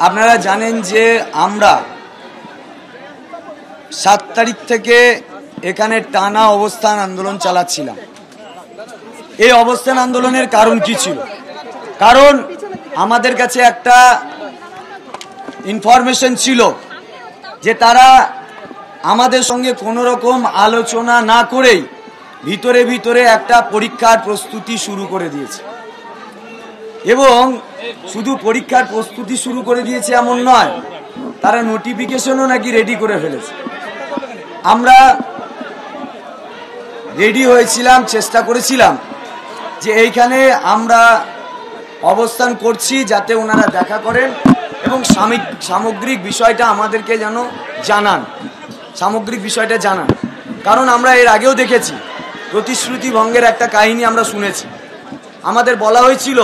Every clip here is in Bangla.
আপনারা জানেন যে আমরা 7 তারিখ থেকে এখানে টানা অবস্থান আন্দোলন চালাচ্ছিলাম। এই অবস্থান আন্দোলনের কারণ কি ছিল? কারণ আমাদের কাছে একটা ইনফরমেশন ছিল যে তারা আমাদের সঙ্গে কোনো রকম আলোচনা না করেই ভিতরে ভিতরে একটা পরীক্ষার প্রস্তুতি শুরু করে দিয়েছে, এবং শুধু পরীক্ষার প্রস্তুতি শুরু করে দিয়েছে এমন নয়, তারা নোটিফিকেশনও নাকি রেডি করে ফেলেছে। আমরা রেডি হয়েছিলাম, চেষ্টা করেছিলাম যে এইখানে আমরা অবস্থান করছি যাতে ওনারা দেখা করেন এবং সামগ্রিক বিষয়টা আমাদেরকে যেন জানান, সামগ্রিক বিষয়টা জানান। কারণ আমরা এর আগেও দেখেছি প্রতিশ্রুতি ভঙ্গের একটা কাহিনী আমরা শুনেছি। আমাদের বলা হয়েছিল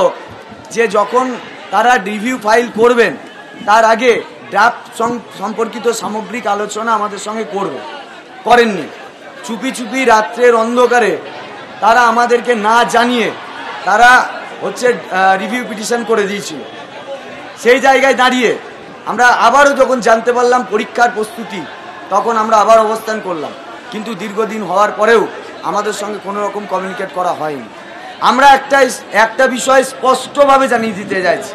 যে যখন তারা রিভিউ ফাইল করবেন তার আগে ড্রাফট সম্পর্কিত সামগ্রিক আলোচনা আমাদের সঙ্গে করেননি। চুপি চুপি রাত্রের অন্ধকারে তারা আমাদেরকে না জানিয়ে তারা রিভিউ পিটিশন করে দিয়েছিল। সেই জায়গায় দাঁড়িয়ে আমরা আবারও যখন জানতে পারলাম পরীক্ষার প্রস্তুতি, তখন আমরা আবার অবস্থান করলাম, কিন্তু দীর্ঘদিন হওয়ার পরেও আমাদের সঙ্গে কোনো রকম কমিউনিকেট করা হয়নি। আমরা একটা বিষয় স্পষ্টভাবে জানিয়ে দিতে চাইছি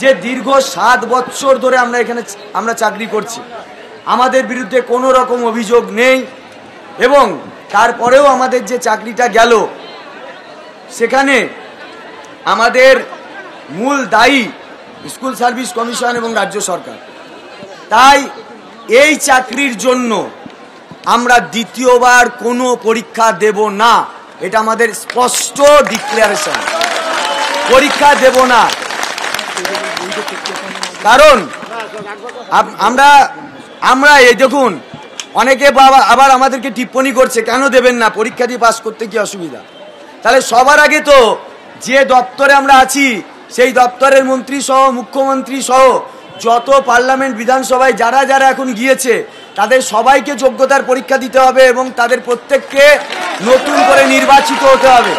যে দীর্ঘ 7 বছর ধরে আমরা চাকরি করছি, আমাদের বিরুদ্ধে কোনো রকম অভিযোগ নেই, এবং তারপরেও আমাদের যে চাকরিটা গেল সেখানে আমাদের মূল দায়ী স্কুল সার্ভিস কমিশন এবং রাজ্য সরকার। তাই এই চাকরির জন্য আমরা দ্বিতীয়বার কোনো পরীক্ষা দেব না, এটা আমাদের স্পষ্ট ডিক্লারেশন। পরীক্ষা দেব না, কারণ আমরা এই দেখুন অনেকে আবার আমাদেরকে টিপ্পণী করছে কেন দেবেন না, পরীক্ষা দিয়ে পাস করতে কি অসুবিধা? তাহলে সবার আগে তো যে দপ্তরে আমরা আছি সেই দপ্তরের মন্ত্রী সহ মুখ্যমন্ত্রী সহ যত পার্লামেন্ট বিধানসভায় যারা যারা এখন গিয়েছে তাদের সবাইকে যোগ্যতার পরীক্ষা দিতে হবে এবং তাদের প্রত্যেককে নতুন করে নির্বাচিত হতে হবে।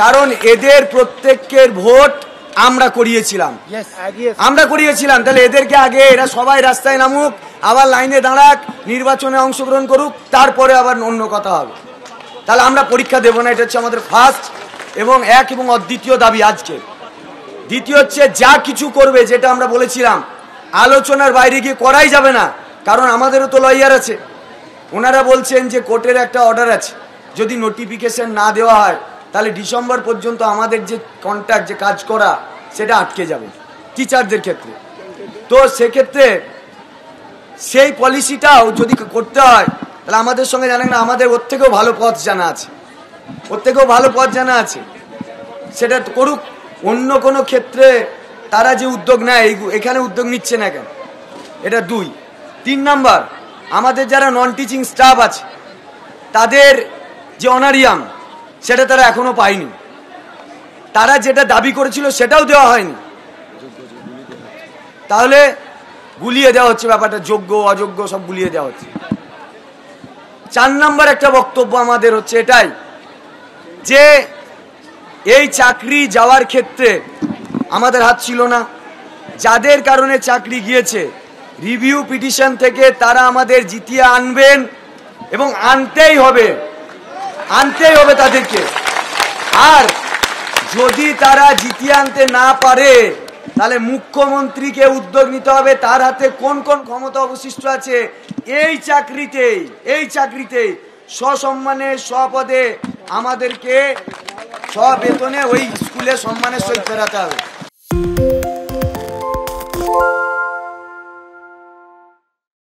কারণ এদের প্রত্যেকের ভোট আমরা করিয়েছিলাম। তাহলে এদেরকে আগে এরা সবাই রাস্তায় নামুক, আবার লাইনে দাঁড়াক, নির্বাচনে অংশগ্রহণ করুক, তারপরে আবার অন্য কথা হবে। তাহলে আমরা পরীক্ষা দেব না, এটা হচ্ছে আমাদের ফার্স্ট এবং অদ্বিতীয় দাবি আজকে। দ্বিতীয় হচ্ছে যা কিছু করবে, যেটা আমরা বলেছিলাম আলোচনার বাইরে গিয়ে করাই যাবে না, কারণ আমাদেরও তো লয়ার আছে। ওনারা বলছেন যে কোর্টের একটা অর্ডার আছে, যদি নোটিফিকেশন না দেওয়া হয় তাহলে ডিসেম্বর পর্যন্ত আমাদের যে কন্ট্রাক্ট, যে কাজ করা, সেটা আটকে যাবে টিচারদের ক্ষেত্রে। তো সেক্ষেত্রে সেই পলিসিটাও যদি করতে হয় তাহলে আমাদের সঙ্গে জানেন না, আমাদের ওর থেকেও ভালো পথ জানা আছে, সেটা করুক। অন্য কোনো ক্ষেত্রে তারা যে উদ্যোগ নেয়, এখানে উদ্যোগ নিচ্ছে না কেন? এটা 2। 3 নাম্বার, আমাদের যারা নন টিচিং স্টাফ আছে তাদের যে অনারিয়াম সেটা তারা এখনো পায়নি। তারা যেটা দাবি করেছিল সেটাও দেওয়া হয়নি, তাহলে গুলিয়ে দেওয়া হচ্ছে ব্যাপারটা, যোগ্য অযোগ্য সব গুলিয়ে দেওয়া হচ্ছে। 4 নাম্বার একটা বক্তব্য আমাদের হচ্ছে এটাই যে এই চাকরি যাওয়ার ক্ষেত্রে আমাদের হাত ছিল না। যাদের কারণে চাকরি গিয়েছে রিভিউ পিটিশন থেকে তারা আমাদের জিতিয়ে আনবেন, এবং আনতেই হবে তাদেরকে। আর যদি তারা জিতিয়ে আনতে না পারে তাহলে মুখ্যমন্ত্রীকে উদ্যোগ নিতে হবে, তার হাতে কোন কোন ক্ষমতা অবশিষ্ট আছে এই চাকরিতে সসম্মানে স্বপদে আমাদেরকে স্ববেতনে ওই স্কুলে সম্মানের সহিত ফেরাতে হবে।